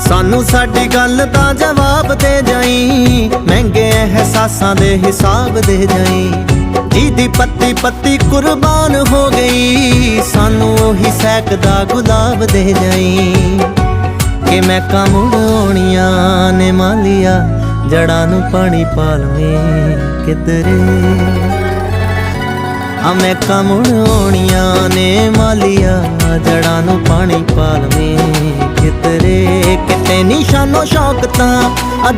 सानू साडी गल दा जवाब दे जाई, महंगे एहसासां दे हिसाब दे जाई। जिहदी पत्ती पत्ती कुर्बान हो गई, सानू ओही सहकदा गुलाब दे जाई। कि महका मुड़ आउणियां ने मालिया, जड़ां नूं पानी पालवें किधरे। महका मुड़ आउणियां ने मालिया, जड़ां नूं पानी पालवें किधरे। किते निशानो शौक तां